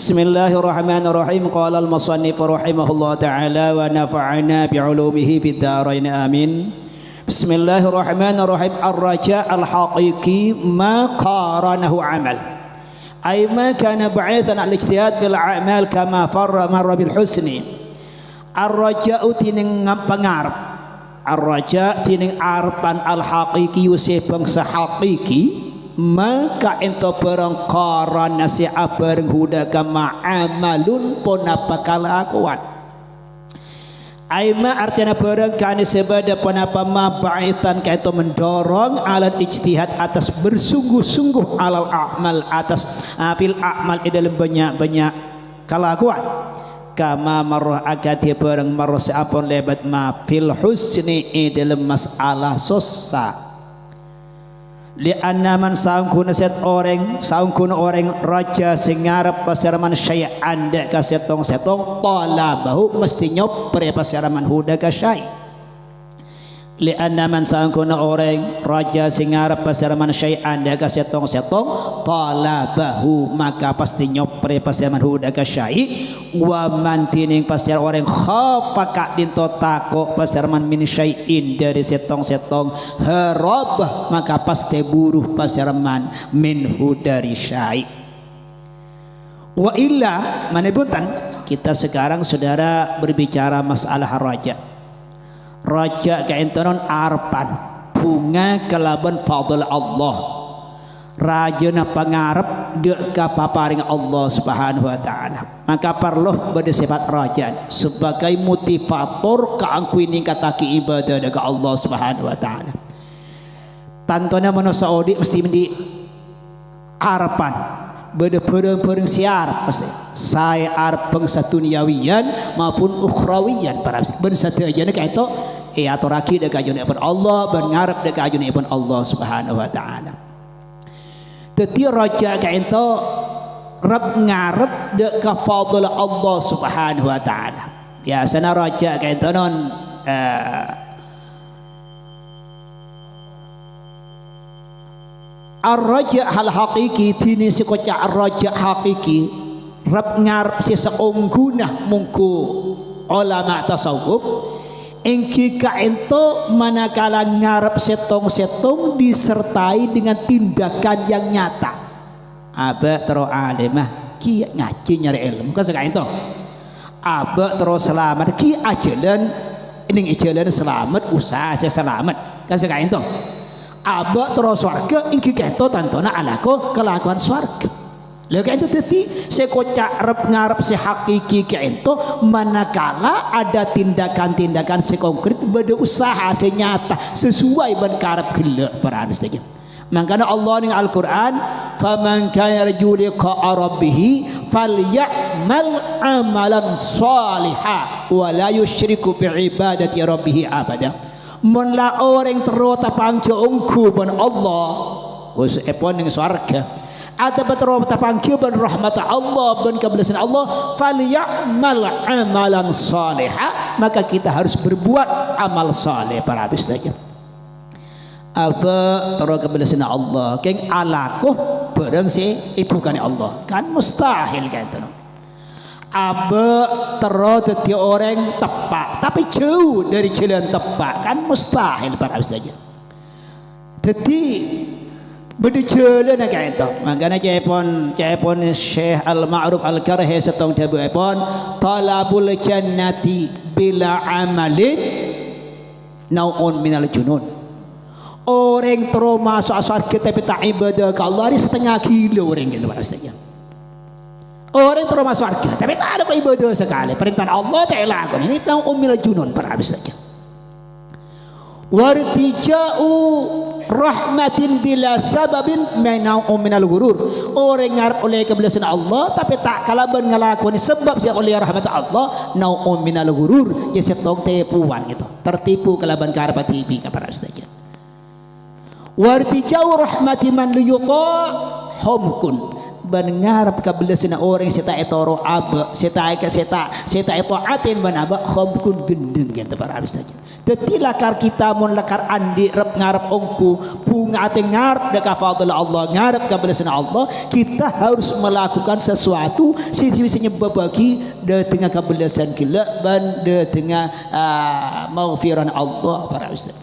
Bismillahirrahmanirrahim. Qala al-musannif rahimahullah ta'ala wa nafa'ana bi'ulumihi fid dharain amin. Bismillahirrahmanirrahim. Ar-raja al-haqiqi ma qaranahu amal, ay ma kana ba'ithan al-ijtihad fil a'mal kama marra bil husni. Ar-raja'u tining pangarep, ar-raja tining arpan al-haqiqi usih bangsa haqiqi, maka ento barang qarana si abareng hudaka ma'amalun pun apa kelakuan. Aima artinya barang kani sebada pun apa ma ba'itan kaito mendorong alat ijtihad atas bersungguh-sungguh alal a'mal atas fil a'mal dalam banyak-banyak kelakuan. Kama marrah akati barang marrah si apun lebat ma fil husni dalam masalah susah. Lianna man saungkuna set orang saungkuna orang raja sing ngarep pasaraman syai'an dek ka setong-setong talabahu mesti nyopre pasaraman huda ka syai'. Lianna man saungkuna orang raja sing ngarep pasaraman syai'an dek ka setong-setong talabahu maka pasti nyopre pasaraman huda ka syai'. Wa man tining pasar orang khafaka dinto tako pasaraman min syai'in dari setong-setong harab maka pasti buruh pasaraman minhu dari syai'. Wa illa manebutan kita sekarang saudara berbicara masalah raja. Raja kaintonon arpan bunga kelaban fadl Allah. Raja na pangarep dek ka paparing Allah Subhanahu wa taala. Maka perlu bade sifat raja sebagai motivator kaangkuin kataki ibadah dekat Allah Subhanahu wa taala. Tantona manusia odi mesti mendi harapan bade pereng-pereng siar pasti. Saya arep bangsa duniawiyan maupun ukhrawiyan para bangsa sajana kaito aturaki dekat ajunipun Allah ben ngarep dekat ajunipun Allah Subhanahu wa taala. Teti raja kaito rab ngarep dek ka fadl Allah Subhanahu wa taala. Biasana raja kaito non ar-raja hal haqiqi tini sikoca ar-raja haqiqi rab ngarep si saungguna mungku ulama tasawuf engki kaento manakala ngarep setong-setong disertai dengan tindakan yang nyata. Aba terus alimah ki ngaji nyari ilmu kan sekaento. Aba terus selamat ki ajalan ning ajalan selamat usaha saya selamat kan sekaento. Aba terus swarga engki kaento tantona alako kelakuan swarga. Lha itu tadi sekocak rep ngarep si hakiki kaento manakala ada tindakan-tindakan sekonkret beda usaha senyata sesuai ben karep gelek para mesti. Makanya Allah ning Al-Qur'an faman kana yarju liqa'a rabbih falyamal amalan shalihan wa la yusyriku bi ibadati rabbih abada. Mun la orang terota pangkeungku ben Allah us epon ning swarga ada betul tapangkiu ben rahmat Allah ben kebelasan Allah falyamal amalan salihah maka kita harus berbuat amal saleh para habis saja. Apa terus kebelasan Allah keng alakuh bareng si itu kan Allah kan mustahil kan itu. Apa terus dadi orang tepak tapi jauh dari jalan tepak kan mustahil para habis saja. Jadi berjalan kayak itu. Makanya cepon Syekh Al-Ma'ruf Al-Karhi setong dabu epon talabul jannati bila amalin nau'un minal junun. Orang terus masuk surga tapi tak ibadah ke Allah ini setengah kilo orang gitu pada ustaznya. Orang terus masuk surga tapi tak ada ibadah sekali. Perintah Allah tak elakkan ini nau'un minal junun pada ustaznya. Wartija'u rahmatin bila sababin menau minal gurur. Orang ngarep oleh kebelasan Allah tapi tak kalaban ngelakoni sebab sia oleh rahmat Allah nau minal gurur je setong tipuan gitu. Tertipu kalaban karep tibi ka para ustaz. Wartija'u rahmati man liyuqa humkun. ban ngarap kabelesna orang sita etoro aba sita itu atin ban aba khamkun gendeng gitu para habis saja. Dadi lakar kita mun lakar andi rep ngarep ongku bunga ate ngarep deka fadl Allah ngarep kabelesna Allah, kita harus melakukan sesuatu sisi nyebabaki de tengah kabelesan kila ban de tengah maghfiran Allah para ustaz.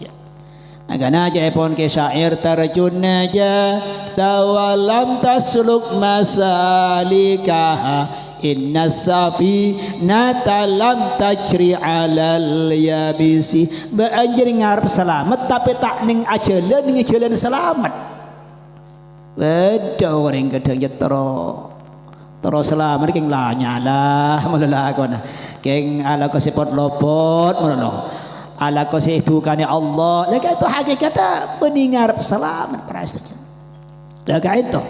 Agana jaipon ke syair terjun naja tawalam tasluk masalikaha inna safi natalam tajri alal yabisi. Banjir ngarep selamat tapi tak ning ajalan ning jalan selamat. Beda orang kadang terus selamat keng lah nyala malalakon keng ala ko sipot lopot malalo ala ko si tukane Allah lagi itu hakikatnya beningar selamat para ustaz lagi itu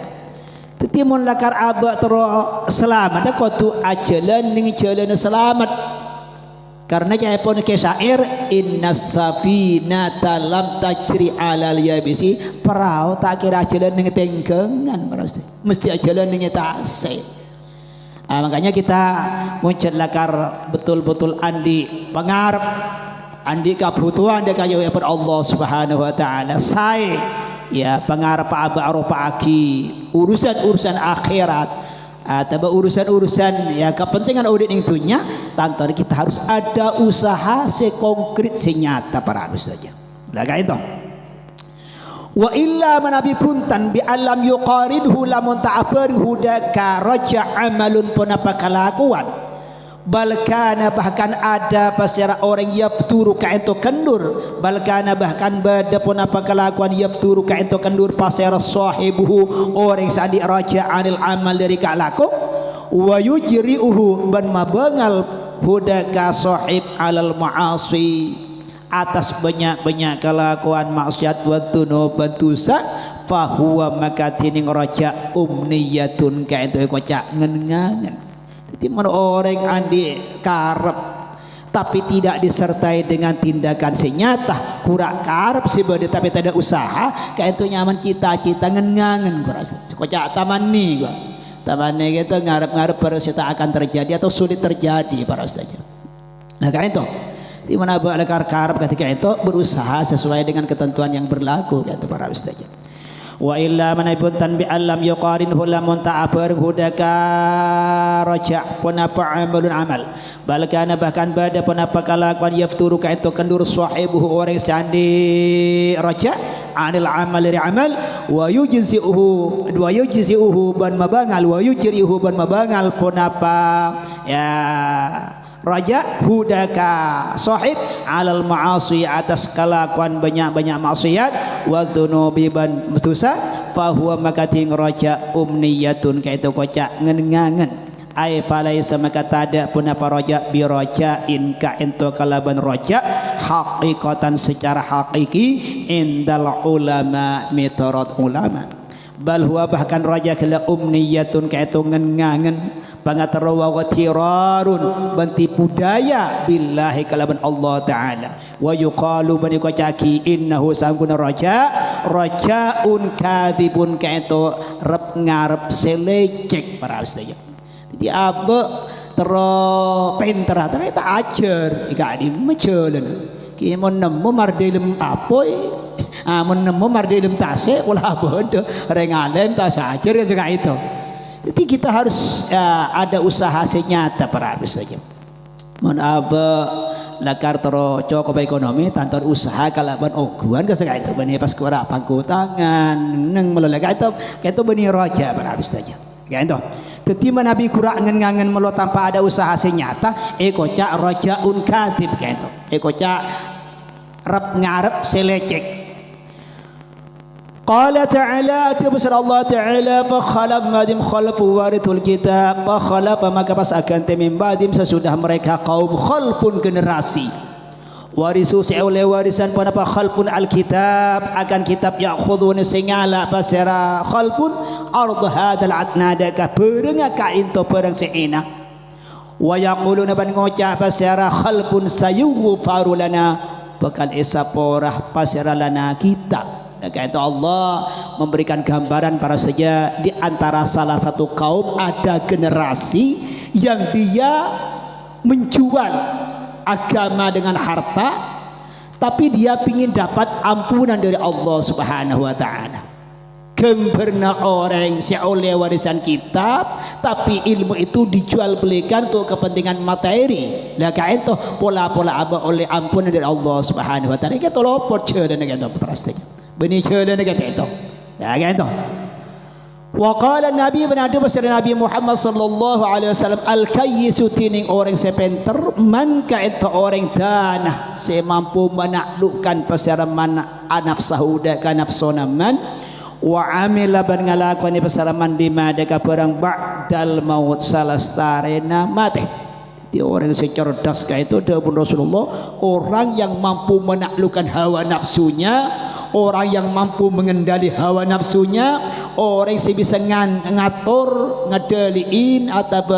tetimun lakar aba terus selamat ko tu ajalan ning jalan selamat karena kaya pun ke syair inna safinata lam tajri alal yabisi perahu tak kira jalan ning tengkengan para ustaz mesti jalan ning tasik. Makanya kita muncul lakar betul-betul andi pengarap andi kebutuhan dekat pada Allah Subhanahu wa taala. Saya ya pengarap aba aropa aki urusan akhirat atau urusan ya kepentingan audit itunya tanpa kita harus ada usaha sekonkret senyata para harus saja. Laga itu. Wa illa manabi puntan bi alam yuqaridhu lamun ta'abaring hudaka raja amalun pun apa kelakuan balkana bahkan ada pasira orang yafturu ka ento kendur balkana bahkan bada pun apa kelakuan yafturu ka ento kendur pasira sahibuhu orang sadi raja anil amal dari kalaku wa yujri'uhu ban mabangal hudaka sahib alal ma'asi atas banyak-banyak kelakuan maksiat wa dzunub dosa fahuwa makatining raja umniyatun ka itu kocak ngenangan. Jadi mana orang andi karep tapi tidak disertai dengan tindakan senyata kurak karep sibade tapi tidak usaha ka itu nyaman cita-cita ngenangan kocak taman ni gua taman ni gitu ngarep-ngarep persis akan terjadi atau sulit terjadi para ustaz. Nah kan itu di mana ada karep ketika itu berusaha sesuai dengan ketentuan yang berlaku kata para ustaz. Wa illa manapun tanbi alam yuqarinhu lamun ta'abar hudaka raja pun apa amalun amal balkana bahkan bada pun apa kalakuan yafturu ka itu kendur sahibuhu orang sandi raja anil amal dari amal wa yujzi'uhu ban mabangal wa yujri'uhu ban mabangal pun apa ya raja hudaka sahib alal ma'asi atas kelakuan banyak-banyak maksiat wa dzunubi ban dosa fa huwa makating raja umniyatun ka itu kocak ngenangan ai falaisa maka tada pun apa raja bi rajain ka ento kalaban raja haqiqatan secara hakiki indal ulama mitorot ulama bal huwa bahkan raja kala umniyatun ka itu ngenangan pangatarawa wa tirarun banti budaya billahi kalaban Allah taala wa yuqalu bani kocaki innahu sangkuna rajaun kadibun ka itu rep ngarep selecek para ustaz. Jadi abe tero pinter tapi tak ajar ika di mejelan ki mon nemu mardelem apoi mon nemu mardelem tasik ulah bodoh rengalem tas ajar juga itu. Jadi kita harus ada usaha senyata para habis saja. Mon aba lakar tero cukup ekonomi tanpa usaha kalaban oguan ke segala itu bani pas kura pangku tangan neng melalaga itu bani raja para habis saja. Ya itu. Ketika Nabi kurang ngangen melo tanpa ada usaha senyata ekocak rajaun katib kayak itu ekocak rap ngarep selecek. Qala ta'ala tibsar Allah ta'ala fa khalaf madim khalfu warithul kitab fa khalaf maka pas akan temim badim sesudah mereka kaum khalfun generasi warisu seoleh warisan pun apa khalfun alkitab akan kitab ya'khudun singala pasera khalfun ard hadal atnada ka pereng ka into pereng seina wa yaquluna ban ngocah pasera khalfun sayughfaru lana bakal isaporah pasera lana kitab Maka itu Allah memberikan gambaran para saja di antara salah satu kaum ada generasi yang dia menjual agama dengan harta, tapi dia ingin dapat ampunan dari Allah Subhanahu wa taala. Gemberna orang oleh warisan kitab, tapi ilmu itu dijual belikan untuk kepentingan materi. Lah kain toh pola-pola aba oleh ampunan dari Allah Subhanahu wa taala. Kita lopot cerita dengan itu pastinya. Benih cerita dengan itu. Ya kain toh. Wa qala Nabi benadu pasal Nabi Muhammad sallallahu alaihi wasallam al-kayyisu tining orang sepenter man ka itu orang dana se mampu menaklukkan pasaraman nafsahu ka nafsona man wa amila ban ngalakoni pasaraman di madaka perang ba'dal maut salastarena mati. Di orang secerdas ka itu dawuh Rasulullah, orang yang mampu menaklukkan hawa nafsunya, orang yang mampu mengendali hawa nafsunya, orang yang bisa ngatur, ngedaliin atau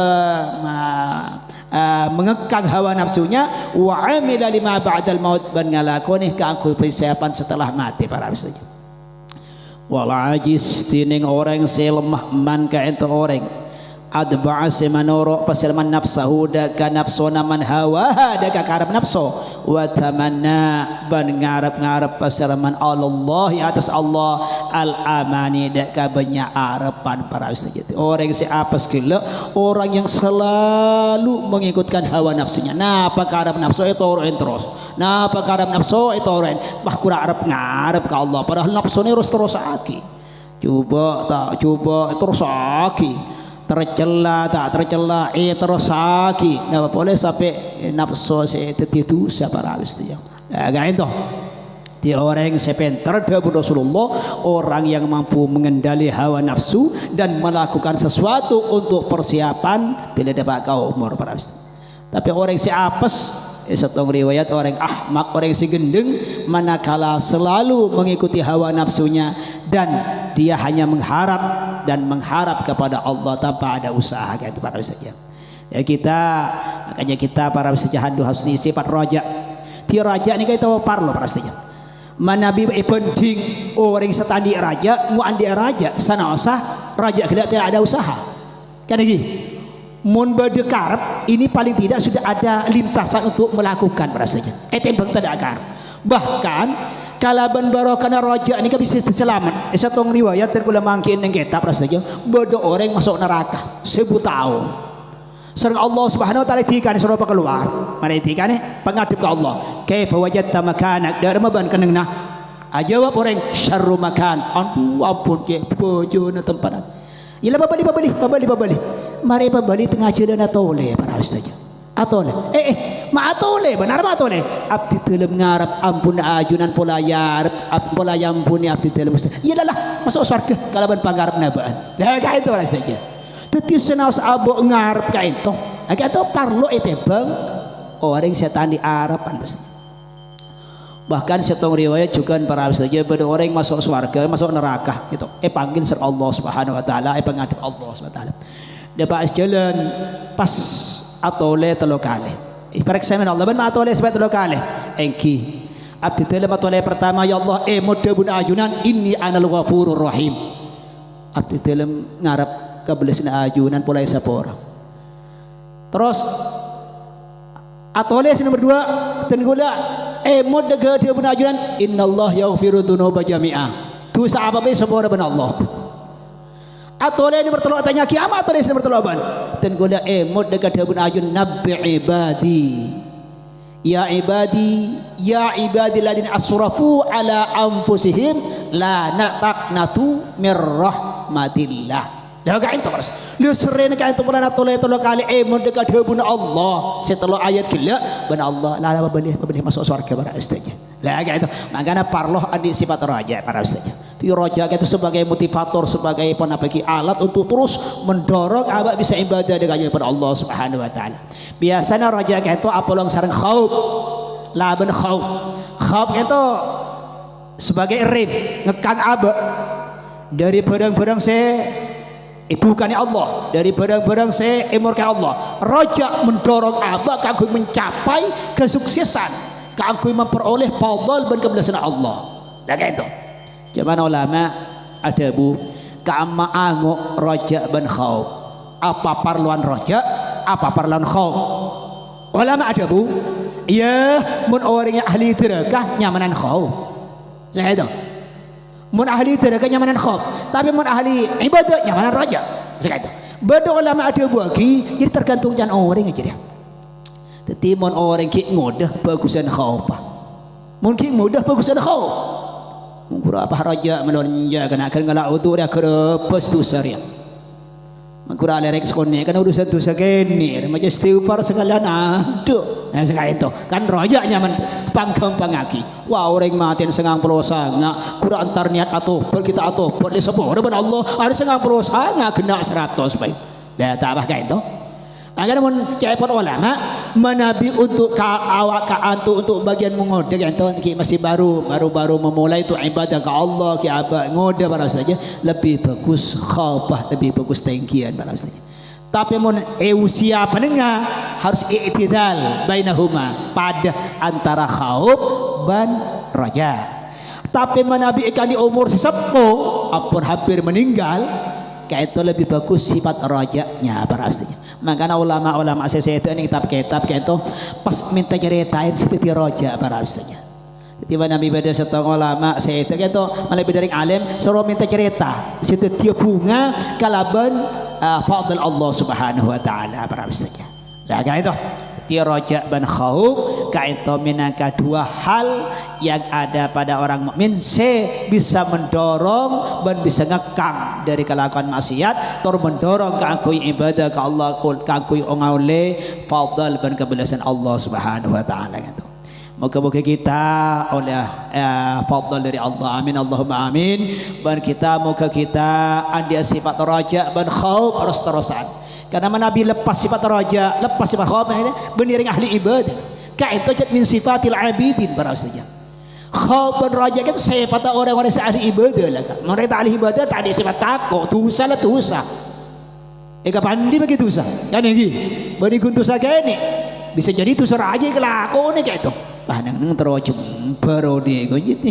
mengekang hawa nafsunya, wa amila lima ba'dal maut ban ngalakoni keangku persiapan setelah mati para bisanya. Wal ajis tining orang selemah man ka ento orang adba'a semanoro pasalman nafsahu da ka nafsona man hawa da ka karab nafso wa tamanna ban ngarep-ngarep pasalman Allah atas Allah al amani da ka banyak harapan para ustaz. Orang si apes gila, orang yang selalu mengikutkan hawa nafsunya. Napa karab nafsu itu orang terus, napa karab nafsu itu orang bah kurang ngarep ka Allah, padahal nafsunya terus aki. Coba tak coba terus aki, tercela tak tercela terus sakit. Napa boleh sampai nafsu saya tertidu siapa habis dia. Agak itu. Dia orang yang sepenter dawuh Rasulullah, orang yang mampu mengendali hawa nafsu dan melakukan sesuatu untuk persiapan bila dapat kau umur para habis. Tapi orang si apes, satu riwayat orang ahmak, orang si gendeng, manakala selalu mengikuti hawa nafsunya dan dia hanya mengharap kepada Allah tanpa ada usaha gitu para saja. Ya makanya kita para saja handu husni sifat raja. Ti raja ni kita parlo para saja. Manabi penting orang setandi raja, mu andi raja sana usah raja tidak ada usaha. Kan lagi mun berdekarep ini paling tidak sudah ada lintasan untuk melakukan para saja. Tembang tidak akar. Bahkan kalaban barokana raja ini kan bisa selamat. Satu riwayat terkula mangkin yang kitab rasanya bodoh orang masuk neraka 1000 tahun. Serang Allah Subhanahu wa taala tikan suruh keluar. Mari tikan pengadep ke Allah. Kaifa wajadta makanak dari maban kenengna. Ajawab orang syarru makan. Ampun ke bojona tempat. Ila babali. Mari babali tengah jalan atau oleh para saja. Atole maatole benar maatole abdi telem ngarep ampun ajunan pola yarep pola yampuni abdi telem mesti iyalah masuk surga kalaban pangarep nabaan lah ka itu ras saja teti senaos abo ngarep ka itu agak itu parlo bang orang setan di harapan pasti. Bahkan setong riwayat juga para saja pada orang masuk surga masuk neraka gitu panggil ser Allah Subhanahu wa taala pengadep Allah Subhanahu wa taala dia pas jalan pas atole telokale ibarat semen Allah ban atole sebab telokale engki abdi tele atole pertama ya Allah modebun ajunan inni anal ghafurur rahim abdi tele ngarep kabelesna ajunan pulai sapora terus atole nomor 2 tenggula modebun ajunan innallah yaghfiru dzunuba jami'ah dosa apa be sapora ban Allah atole ni bertolak tanya kiamat atole ni bertolak ban dan goda mod dekat dabun ajun nabbi ibadi ya ibadi ladin asrafu ala anfusihim la taqnatu mir rahmatillah dah ka itu paras lu seren ka itu pernah atole tolo kali mod dekat dabun Allah setelah ayat gila ban Allah la boleh masuk surga para ustaznya lah ka itu makanya parloh adi sifat raja para ustaznya. Raja itu sebagai motivator, sebagai alat untuk terus mendorong abak bisa ibadah dengan kepada Allah Subhanahu wa taala. Biasanya raja itu apalong sareng khauf. Laban khauf itu sebagai rib ngekang abak dari barang-barang itu bukan Allah, dari barang-barang emurkan Allah. Raja mendorong abak kanggo mencapai kesuksesan, kanggo memperoleh fadl dan kebelasan Allah. Dah itu. Zaman ulama ada bu kama angu roja ban khauf. Apa parluan roja? Apa parluan khauf? Ulama ada bu. Iya, mun orangnya ahli terekah nyamanan khauf. Saya itu. Mun ahli terekah nyamanan khauf. Tapi mun ahli ibadah nyamanan roja. Saya itu. Beda ulama ada bu lagi. Jadi tergantung jangan orang aja dia. Tetapi mun orang ki mudah bagusan khauf. Mungkin mudah bagusan khauf. Mengkura apa raja melonja kena akan ngelak utuh dia kerepes tu sariah. Mengkura lerek sekolah kan urusan tu sekini. Macam istighfar sekalian aduh. Nah sekarang itu kan raja nyaman pangkam pangaki. Wah orang matiin sengang puluh sanga. Kura antar niat atau kita atau boleh sebut dengan Allah ada sengang puluh sanga kena 100 baik. Dah tak apa kain tu. Agar mun cepot ulama menabi untuk awak antu untuk bagian mengode kan tu masih baru memulai itu ibadah ke Allah ke abah ngode barang saja lebih bagus khaufah lebih bagus tengkian barang saja. Tapi mun usia penengah harus i'tidal bainahuma pada antara khauf dan raja. Tapi menabi ikan di umur sesepuh apun hampir meninggal kayak itu lebih bagus sifat rajanya barang saja. Makanya ulama-ulama saya itu ini kitab-kitab kayak itu pas minta ceritain seperti roja para ustaznya. Tiba Nabi pada setengah ulama saya itu kayak itu malah dari alim suruh minta cerita seperti dia bunga kalaban fadl Allah Subhanahu wa taala para ustaznya. Nah kayak itu dia roja dan khauf kayak itu minangka dua hal yang ada pada orang mukmin bisa mendorong dan bisa ngekang dari kelakuan maksiat tur mendorong keangkui ibadah ke Allah keangkui ongaule fadl dan kebelasan Allah Subhanahu wa taala gitu. Moga-moga kita oleh fadl dari Allah amin Allahumma amin dan kita moga kita andi sifat raja dan khauf terus-terusan karena Nabi lepas sifat raja lepas sifat khauf beniring ahli ibadah kayak itu min sifatil abidin barasanya. Khauf dan raja itu sifat orang-orang ahli ibadah lah. Mereka ahli ibadah tak ada sifat takut, dosa lah dosa. Eka pandi begitu dosa. Kan ini, bani kuntusa kayak ini bisa jadi dosa raja kelakon kayak itu. Panang nang terocem baru dia, kau jadi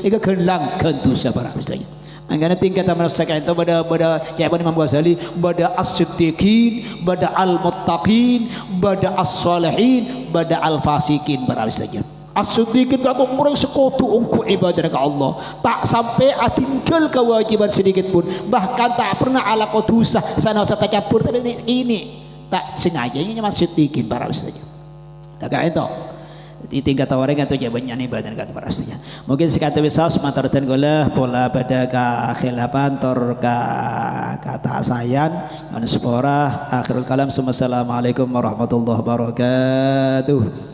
eka kelangkan dosa barasanya. Angkana tingkat merasa kayak itu pada cakap Imam Ghazali pada as-siddiqin, pada al-muttaqin, pada as-salihin, pada al-fasikin barasanya. As-siddiqin kata orang sekutu ungku ibadah ke Allah tak sampai tinggal kewajiban sedikit pun bahkan tak pernah ala kotusa sana usah campur tapi ini tak sengajanya cuma siddiqin barasanya. Tak kayak itu. Di tingkat orang atau jawabannya nih badan kata pastinya. Mungkin sekata bisa semantarkan golah pola pada kekhilapan tor kata sayan manuspora akhirul kalam. Assalamualaikum warahmatullahi wabarakatuh.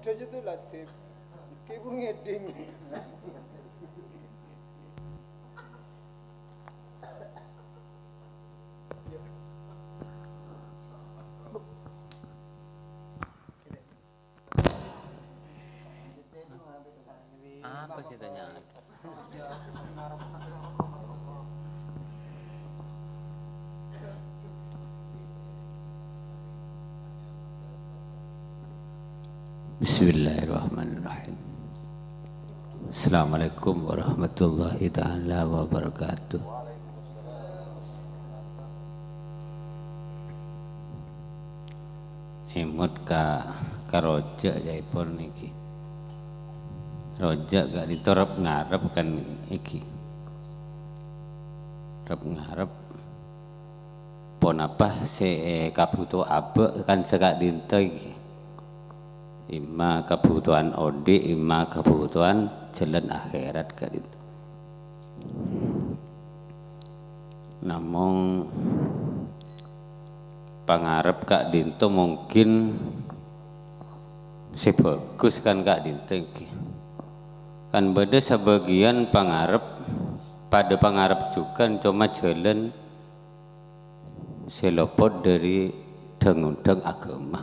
Ngedej itu latif, ibu ngeding. Apa sih tanya? Bismillahirrahmanirrahim. Assalamualaikum warahmatullahi ta'ala wabarakatuh. Imut ka roja jaipun niki. Roja gak ditorap ngarep kan iki. Rep ngarep pon apa kabutuh abe kan sekak dinto iki. Ima kebutuhan ode, ima kebutuhan jalan akhirat kan itu. Namun pangarep Kak Dinto mungkin si bagus kan Kak Dinto iki. Kan beda sebagian pangarep pada pangarep juga cuma jalan selopot dari undang-undang agama.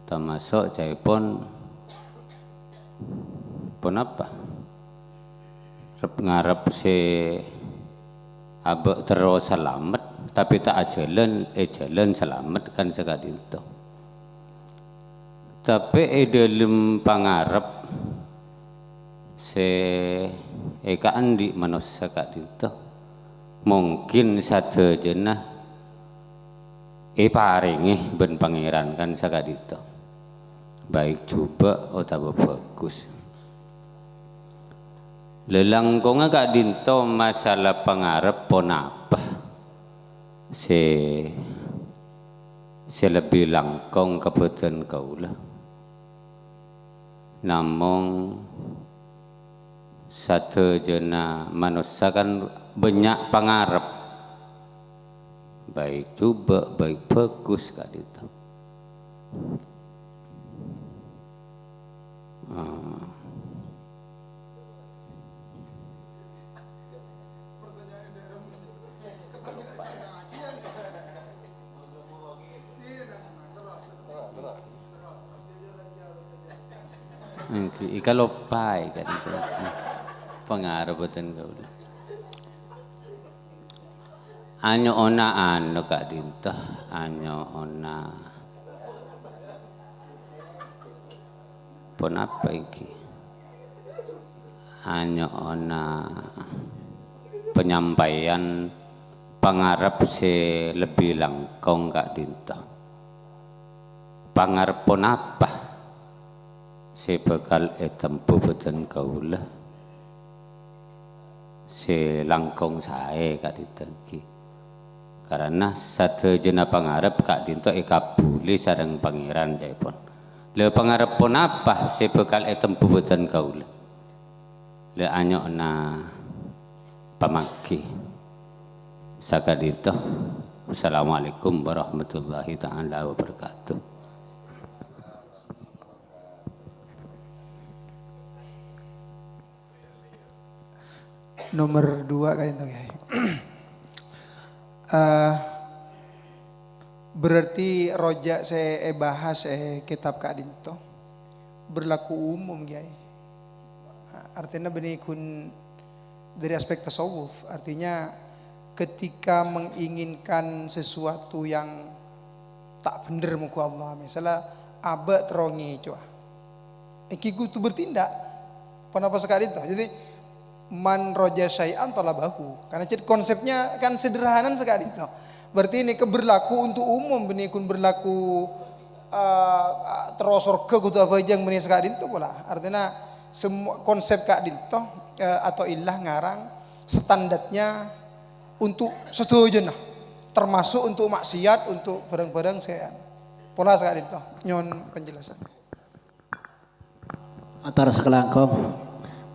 Termasuk saya pun apa? Ngarep si abek terus selamat tapi tak jalan selamat kan sekad itu. Tapi dalam pangarep si eka andi manusia sekad itu mungkin satu jenah paringi ben pangeran kan sekad itu. Baik coba atau bagus. Lelangkonga Kak Dinto masalah pangarep pon apa? Si lebih langkong kebetulan kaulah. Namun satu jena manusia kan banyak pangarep. Baik coba, baik bagus Kak Dinto. Ika lopai kan itu pengarutan kau. Anyo ona ano Kak Dinto, anyo ona pon apa iki? Anyo ona penyampaian pangarep si lebih langkong Kak Dinto. Pangarep pon apa? Si bakal tempuh beten kaulah si langkong sae Kak Dinto iki. Karena satu jena pangarep Kak Dinto kabuli sareng pangeran jaipun. Le pangarep pun apa si bakal tempuh beten kaulah. Le anyok na pamaki sakad itu. Assalamualaikum warahmatullahi taala wabarakatuh. Nomor 2 Kak Dinto ya. Berarti rojak saya bahas kitab Kak Dinto berlaku umum ya. Artinya benikun dari aspek tasawuf. Artinya ketika menginginkan sesuatu yang tak benar muka Allah, misalnya abad terongi coba. Ikiku itu bertindak. Kenapa sekali itu? Jadi man roja syai'an talabahu. Karena konsepnya kan sederhana sekali itu. Berarti ini keberlaku untuk umum, benikun berlaku terus surga kutu apa yang benih sekali itu pula. Artinya semua konsep Kak Dinto atau ilah ngarang standarnya untuk setuju nah. Termasuk untuk maksiat, untuk barang-barang saya. Pola sekali itu. Nyon penjelasan. Antara sekelangkong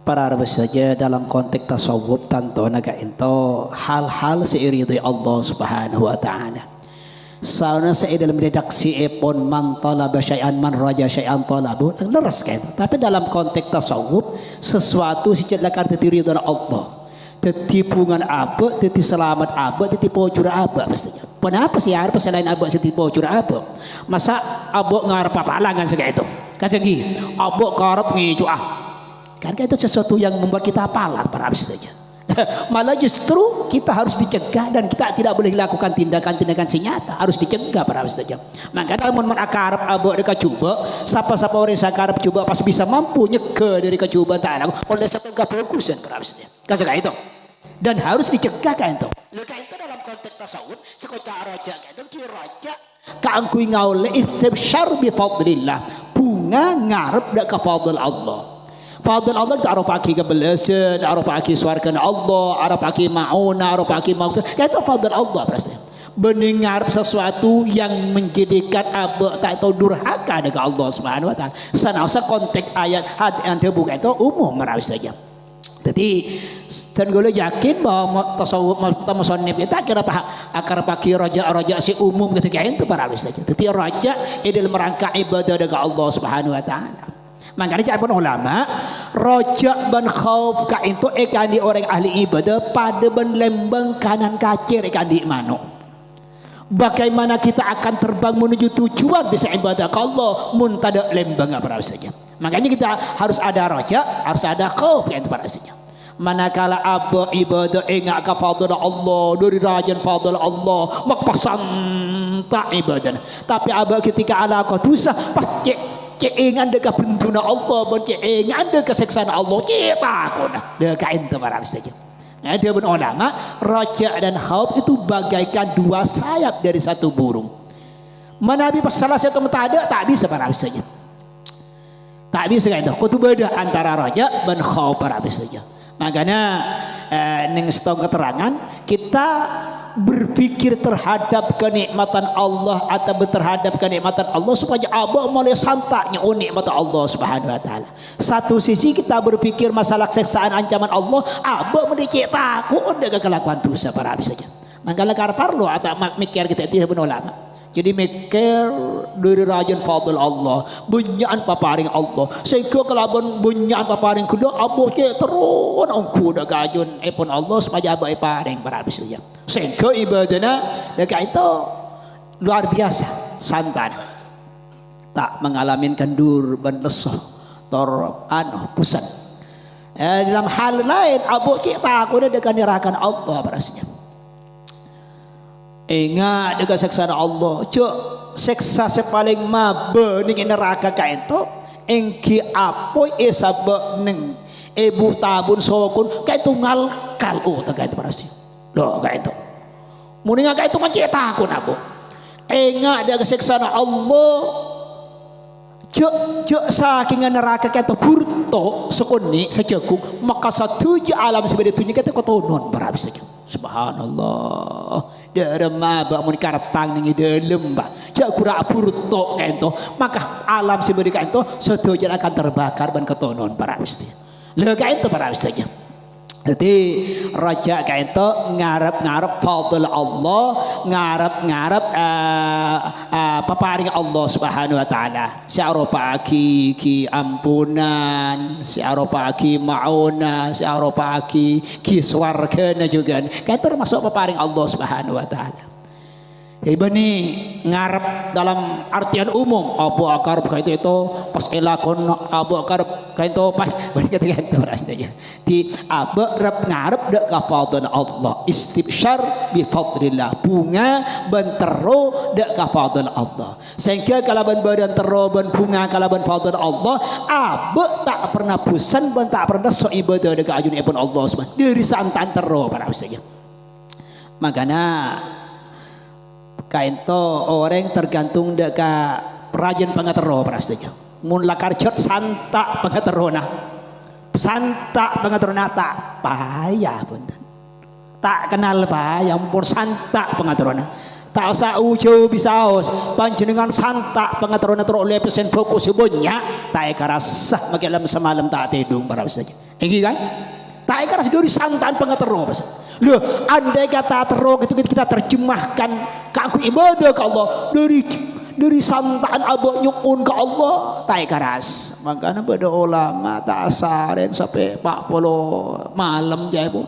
para Arab saja dalam konteks tasawuf tanto naga ento hal-hal seiridhi Allah Subhanahu wa taala. Sauna saya dalam redaksi epon man talaba syai'an man raja syai'an talabu leres kayak itu. Tapi dalam konteks tasawuf sesuatu si cedlakan ridha Allah. Tetipungan apa, teti selamat apa, teti pocur apa pastinya. Kenapa sih harap selain apa teti pocur apa? Masa abok ngarep papalangan segala itu. Kacagi abok karep ngicu Karena itu sesuatu yang membuat kita apalan para habis saja. Malah justru kita harus dicegah dan kita tidak boleh lakukan tindakan-tindakan senyata, harus dicegah para habis saja. Maka dalam akarap abok dekat coba, siapa-siapa orang sakarap coba pas bisa mampu nyeke dari kecoba tanah, oleh satu kefokusan para habis saja. Kasih itu. Dan harus dicegah kan itu. Leka itu dalam konteks tasawuf, sekocak raja kan itu kiraja kaangkui ngaule istibsyar bi fadlillah. Bunga ngarep dak kafadl Allah. Fadl Allah tak arafaki kebelasan, arafaki suarkan Allah, arafaki mauna, arafaki maut. Itu fadl Allah pasti. Mendengar sesuatu yang menjadikan abak tak tahu durhaka dengan Allah Subhanahu wa taala. Sanasa konteks ayat had yang terbuka itu umum merawis saja. Jadi dan gue yakin bahwa tasawuf musannif kita akar pakai raja si umum ketika itu para habis saja. Jadi raja dalam rangka ibadah dengan Allah Subhanahu wa taala. Makanya cakap ulama raja ban khauf ka itu ikan di orang ahli ibadah pada ban lembang kanan kacir ikan di mano. Bagaimana kita akan terbang menuju tujuan bisa ibadah ke Allah mun tada lembang para habis saja. Makanya kita harus ada raja, harus ada khauf yang para habis saja. Manakala abba ibadah ingat ka fadl Allah dari rajan fadl Allah mak pasanta ibadah. Tapi abba ketika ala qatusa pas cek ingat dekat bentuna Allah bon cek ingat dekat seksana Allah cek takut dekat ente para saja. Ada pun ulama raja dan khauf itu bagaikan dua sayap dari satu burung. Manabi pas salah satu tak bisa para saja. Tak bisa itu. Kutu beda antara raja dan khauf para saja. Makanya ning setong keterangan kita berpikir terhadap kenikmatan Allah atau terhadap kenikmatan Allah supaya abah mulai santaknya nikmatan Allah Subhanahu wa taala. Satu sisi kita berpikir masalah siksaan ancaman Allah, abah mendikit takut dengan kelakuan dosa para habis saja. Makanya karpar lo atau mikir kita itu benar ulama. Jadi mikir dari rajan fadl Allah, bunyaan paparing Allah. Sehingga kalaban bunyaan paparing kuda, abah ke terun angku dah gajun epon Allah supaya abah paring para habis saja. Sehingga ibadahnya dekat itu luar biasa santan. Tak mengalami kendur ban lesah tor pusan. Dalam hal lain abah kita aku dekat nerakan Allah para saja. Ingat dengan seksana Allah. Cuk seksa sepaling mabe ning neraka ka ento engki apoy sabab ning ibu tabun sokun ka itu ngalkal taga itu parasi. Loh ka itu. Mun ka itu macet takun aku. Ingat dengan seksana Allah. Cuk saking neraka ka itu burto sokoni sajaku maka satu alam sebagai tujuh kata kotonon parasi saja. Subhanallah. Dari mabak mun karatang ning dalam ba jak kura burto kaento maka alam siberi kaento sedojan akan terbakar ban ketonon para mesti lha kaento para mesti. Jadi raja kaento ngarep fadl Allah ngarep paparing Allah Subhanahu wa taala syarofaki ki ampunan syarofaki mauna syarofaki ki swargana juga kan termasuk paparing Allah Subhanahu wa taala. Ibani ngarep dalam artian umum abu akar kayak itu pas elakon abu akar kayak itu pas bani kata itu rasanya di abu ngarep dek kafadhan Allah istibsyar bi fadlillah bunga bentero dek kafadhan Allah sehingga kalaban badan tero ben bunga kalaban fadlan Allah abu tak pernah bosan ben tak pernah so ibadah dek ajun ibn Allah subhanahu dari santan tero para saja. Makanya kainto orang tergantung deka perajan pengatero prasaja. Mun lakarjot santa pengaterona. Santa pengaterona tak payah punten. Tak kenal payah pun santa pengaterona. Tak usah ujo bisaos panjenengan santa pengaterona teroleh pesen fokus sebenarnya tak karasah makilam semalam tak tidung para saja. Ini kan? Tak karas dari santan pengatero prasaja. Loh, andai kata teruk itu kita terjemahkan kaku ibadah ke Allah dari santaan abah nyukun ke Allah tak keras. Makanya pada ulama tak asarin sampai 40 malam jaya pun.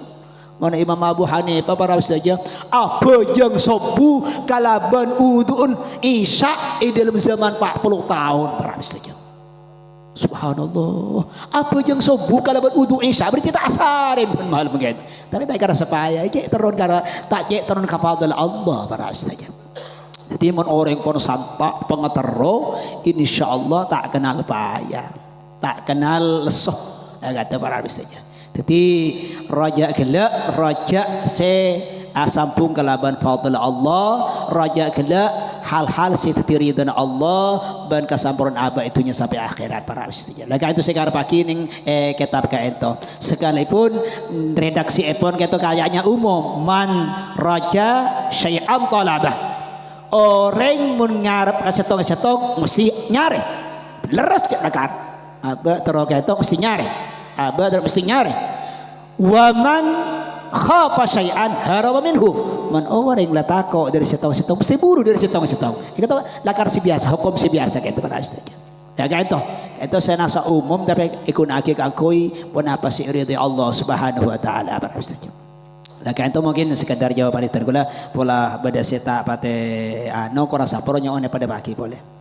Mana Imam Abu Hanifah para saja apa yang sobu kalaban udun isya dalam zaman 40 tahun para saja. Subhanallah. Apa yang sobu kalau berwudu isya berarti tak asarin pun mahal begitu. Tapi tak kira supaya cek turun kara tak cek turun kafadhal Allah para saja. Jadi mun orang pun santak pengetero insyaallah tak kenal payah. Tak kenal lesuh kata para saja. Jadi raja gelak raja se asampung kalaban fadl Allah raja gelak hal-hal sitiri dan Allah ban kasampuran aba itunya sampai akhirat para ustaz. Lagi itu sekarang pagi ning kitab kaento. Sekalipun redaksi epon keto kayaknya umum man raja syai'an talabah. Orang mun ngarep kasetong mesti nyari. Leres cek nakar. Aba tero keto mesti nyari. Aba mesti nyari. Wa man khafa syai'an harama minhu. Man orang latako dari setong-setong mesti buru dari setong-setong. Itu lakar si biasa, hukum si biasa gitu para ustaz. Ya kan itu saya nasa umum tapi ikun aki kakui pun apa sih ridha Allah Subhanahu wa taala para ustaz. Laka itu mungkin sekedar jawaban itu gula pola beda seta pate ano korasa poronya one pada baki boleh.